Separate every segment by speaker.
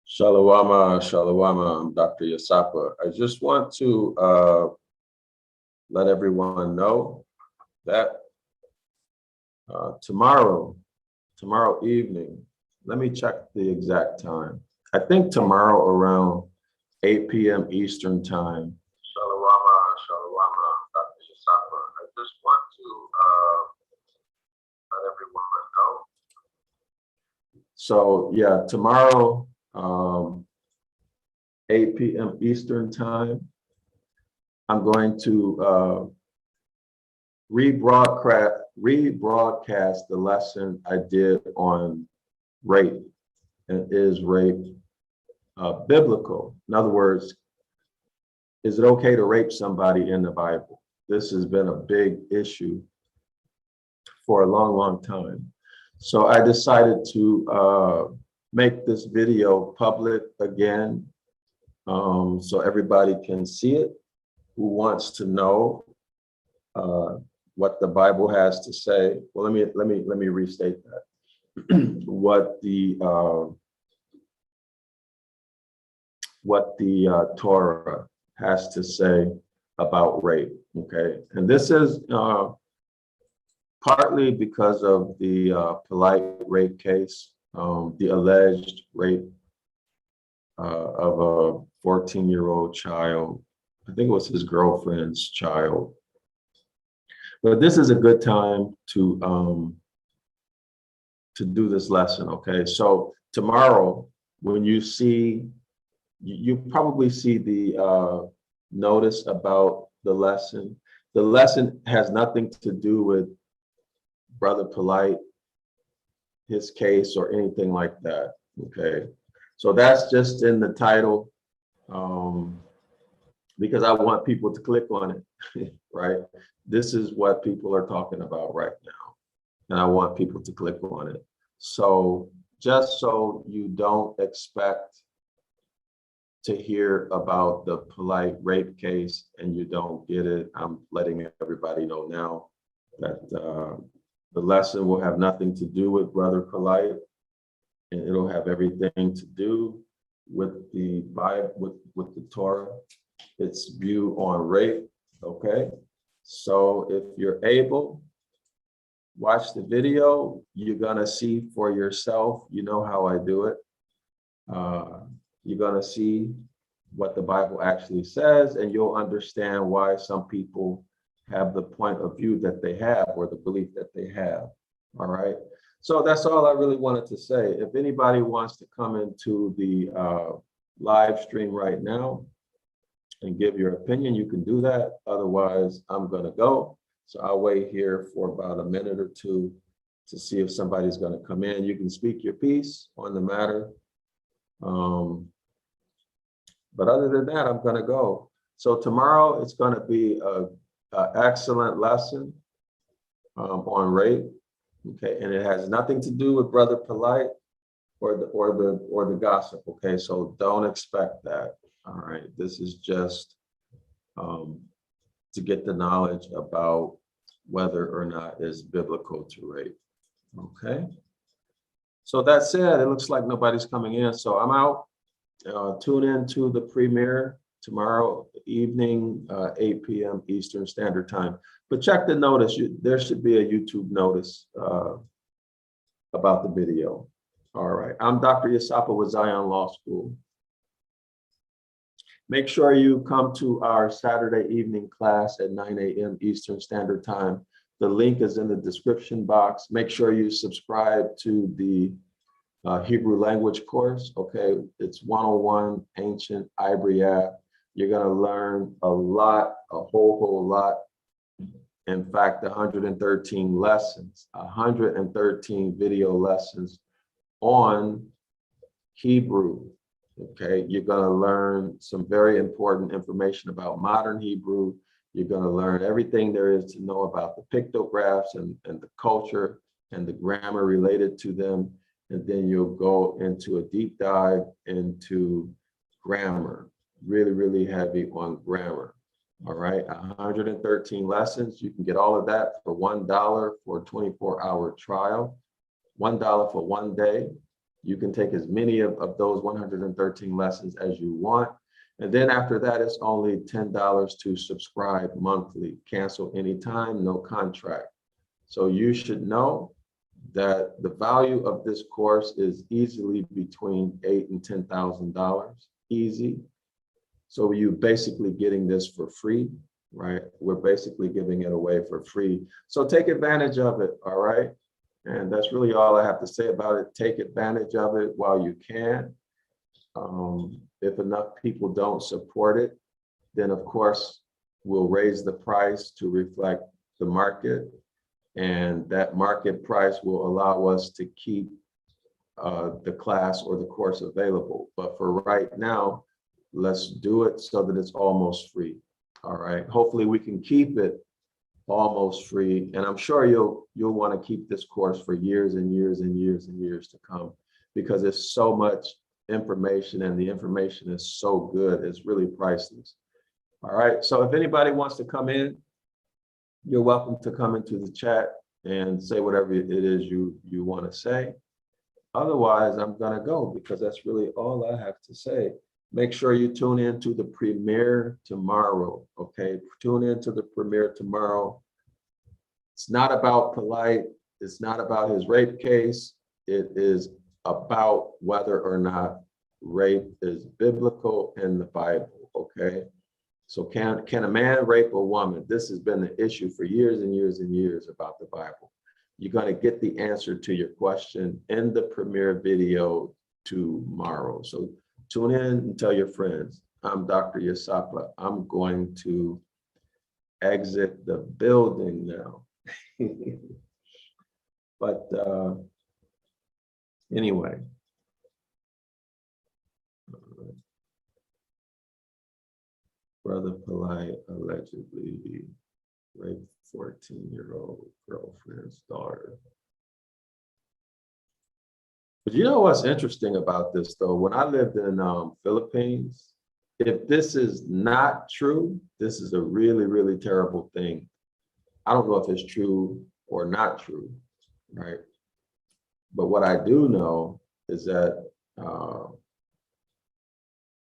Speaker 1: Shalawama, Shalawama, I'm Dr. Yasapa. I just want to let everyone know that tomorrow evening, let me check the exact time. I think tomorrow around 8 p.m. Eastern time. Shalawama, Shalawama, I'm Dr. Yasapa. I just want to let everyone know. So yeah, tomorrow, 8 p.m. Eastern time, I'm going to rebroadcast the lesson I did on rape, and is rape biblical? In other words, is it okay to rape somebody in the Bible? This has been a big issue for a long, long time. So I decided to make this video public again, so everybody can see it who wants to know what the Bible has to say. Well, let me restate that. what the Torah has to say about rape. Okay, and this is partly because of the polite rape case, the alleged rape of a 14-year-old child. I think it was his girlfriend's child. But this is a good time to do this lesson, okay? So tomorrow, when you see, you probably see the notice about the lesson. The lesson has nothing to do with Brother Polite, his case, or anything like that, okay? So that's just in the title, because I want people to click on it, right? This is what people are talking about right now, and I want people to click on it. So just so you don't expect to hear about the Polite rape case and you don't get it, I'm letting everybody know now that the lesson will have nothing to do with Brother Polite, and it'll have everything to do with the Bible, with the Torah, its view on rape, okay? So if you're able, watch the video. You're gonna see for yourself, you know how I do it. You're gonna see what the Bible actually says, and you'll understand why some people have the point of view that they have, or the belief that they have, all right? So that's all I really wanted to say. If anybody wants to come into the live stream right now and give your opinion, you can do that. Otherwise, I'm gonna go. So I'll wait here for about a minute or two to see if somebody's gonna come in. You can speak your piece on the matter. But other than that, I'm gonna go. So tomorrow, it's gonna be a excellent lesson on rape. Okay, and it has nothing to do with Brother Polite or the gossip. Okay, so don't expect that. All right, this is just to get the knowledge about whether or not it's biblical to rape. Okay, so that said, it looks like nobody's coming in, so I'm out. Tune in to the premiere tomorrow evening, 8 p.m. Eastern Standard Time. But check the notice. There should be a YouTube notice about the video. All right. I'm Dr. Yasapa with Zion Law School. Make sure you come to our Saturday evening class at 9 a.m. Eastern Standard Time. The link is in the description box. Make sure you subscribe to the Hebrew language course. Okay, it's 101 Ancient Ibaryath. You're going to learn a lot, a whole lot. In fact, 113 lessons, 113 video lessons on Hebrew. Okay, you're going to learn some very important information about modern Hebrew. You're going to learn everything there is to know about the pictographs and the culture and the grammar related to them. And then you'll go into a deep dive into grammar, really heavy on grammar. All right, 113 lessons. You can get all of that for $1 for a 24-hour trial, $1 for 1 day. You can take as many of those 113 lessons as you want. And then after that, it's only $10 to subscribe monthly. Cancel anytime, no contract. So you should know that the value of this course is easily between $8,000 and $10,000, easy. So you're basically getting this for free, right? We're basically giving it away for free. So take advantage of it, all right? And that's really all I have to say about it. Take advantage of it while you can. If enough people don't support it, then of course, we'll raise the price to reflect the market. And that market price will allow us to keep the class or the course available. But for right now, let's do it so that it's almost free. All right. Hopefully we can keep it almost free. And I'm sure you'll want to keep this course for years and years and years and years to come, because it's so much information and the information is so good. It's really priceless. All right. So if anybody wants to come in, you're welcome to come into the chat and say whatever it is you want to say. Otherwise, I'm going to go, because that's really all I have to say. Make sure you tune in to the premiere tomorrow, okay? Tune in to the premiere tomorrow. It's not about Polite. It's not about his rape case. It is about whether or not rape is biblical in the Bible, okay? So can a man rape a woman? This has been the issue for years and years and years about the Bible. You're going to get the answer to your question in the premiere video tomorrow. So tune in and tell your friends. I'm Dr. Yasapa. I'm going to exit the building now. But anyway. Brother Polite allegedly raped 14-year-old girlfriend's daughter. But you know what's interesting about this, though? When I lived in Philippines, if this is not true, this is a really, really terrible thing. I don't know if it's true or not true, right? But what I do know is that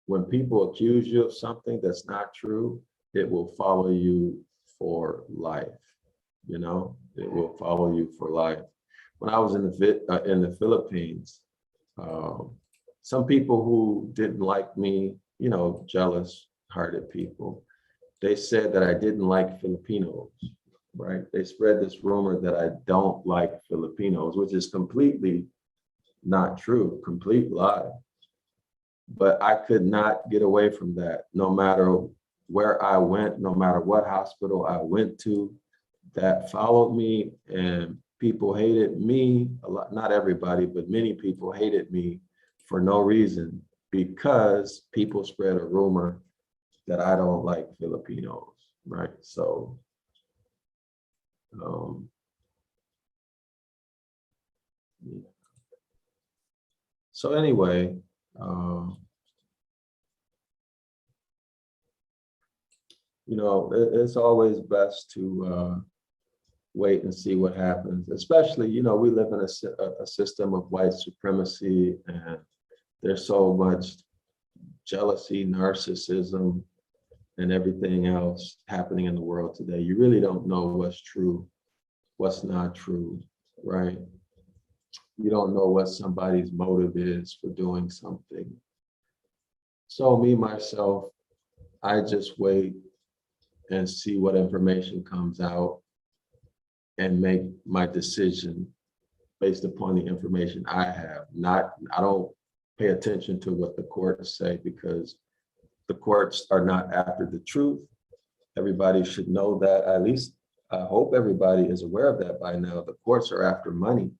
Speaker 1: when people accuse you of something that's not true, it will follow you for life. You know, it will follow you for life. When I was in the Philippines, some people who didn't like me, you know, jealous-hearted people, they said that I didn't like Filipinos, right? They spread this rumor that I don't like Filipinos, which is completely not true, complete lie. But I could not get away from that. No matter where I went, no matter what hospital I went to, that followed me, and people hated me a lot. Not everybody, but many people hated me for no reason, because people spread a rumor that I don't like Filipinos, right? So, so anyway, you know, it's always best to wait and see what happens, especially, you know, we live in a system of white supremacy, and there's so much jealousy, narcissism, and everything else happening in the world today. You really don't know what's true, what's not true, right? You don't know what somebody's motive is for doing something. So me, myself, I just wait and see what information comes out and make my decision based upon the information I have. I don't pay attention to what the courts say, because the courts are not after the truth. Everybody should know that. At least I hope everybody is aware of that by now. The courts are after money,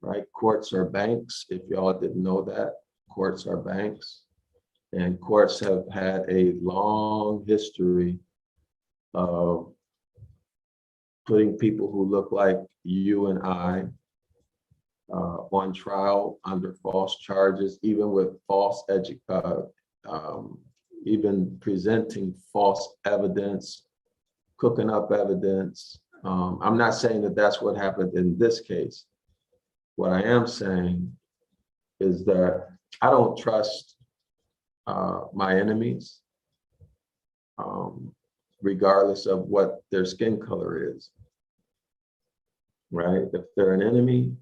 Speaker 1: right? Courts are banks. If y'all didn't know that, courts are banks. And courts have had a long history of putting people who look like you and I on trial under false charges, even with false even presenting false evidence, cooking up evidence. I'm not saying that that's what happened in this case. What I am saying is that I don't trust my enemies, regardless of what their skin color is, right? If they're an enemy,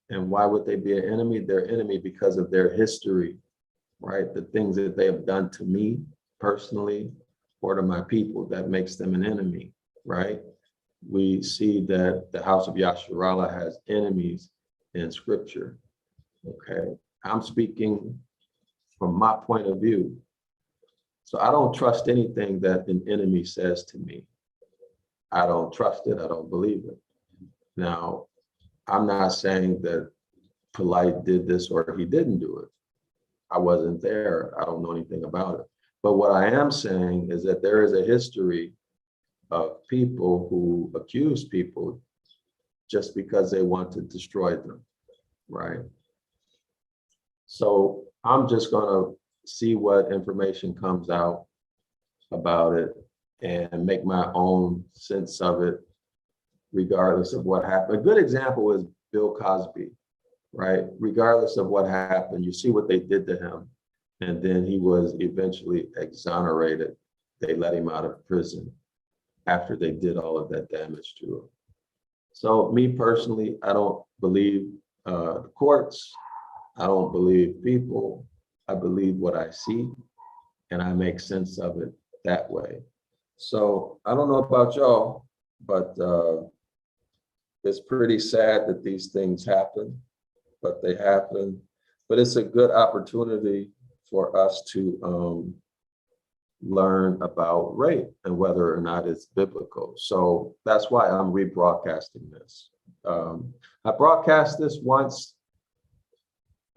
Speaker 1: and why would they be an enemy? They're enemy because of their history, right? The things that they have done to me personally or to my people, that makes them an enemy, right? We see that the house of Yasharallah has enemies in scripture, okay? I'm speaking from my point of view. So I don't trust anything that an enemy says to me. I don't trust it, I don't believe it. Now, I'm not saying that Polite did this or he didn't do it. I wasn't there, I don't know anything about it. But what I am saying is that there is a history of people who accuse people just because they want to destroy them, right? So I'm just gonna see what information comes out about it and make my own sense of it, regardless of what happened. A good example is Bill Cosby, right? Regardless of what happened, you see what they did to him, and then he was eventually exonerated. They let him out of prison after they did all of that damage to him. So me personally, I don't believe the courts. I don't believe people. I believe what I see, and I make sense of it that way. So I don't know about y'all, but it's pretty sad that these things happen, but they happen. But it's a good opportunity for us to learn about rape and whether or not it's biblical. So that's why I'm rebroadcasting this. I broadcast this once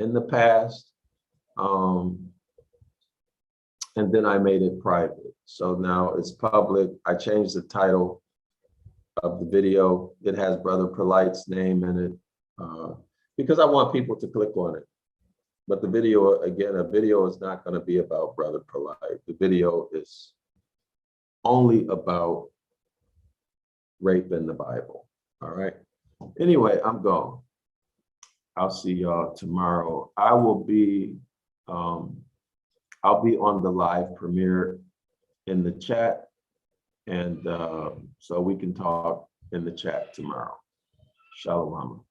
Speaker 1: in the past, and then I made it private. So now it's public. I changed the title of the video. It has Brother Polite's name in it because I want people to click on it. But the video, again, a video is not going to be about Brother Polite. The video is only about rape in the Bible. All right. Anyway, I'm gone. I'll see y'all tomorrow. I'll be on the live premiere in the chat, and so we can talk in the chat tomorrow. Shalom.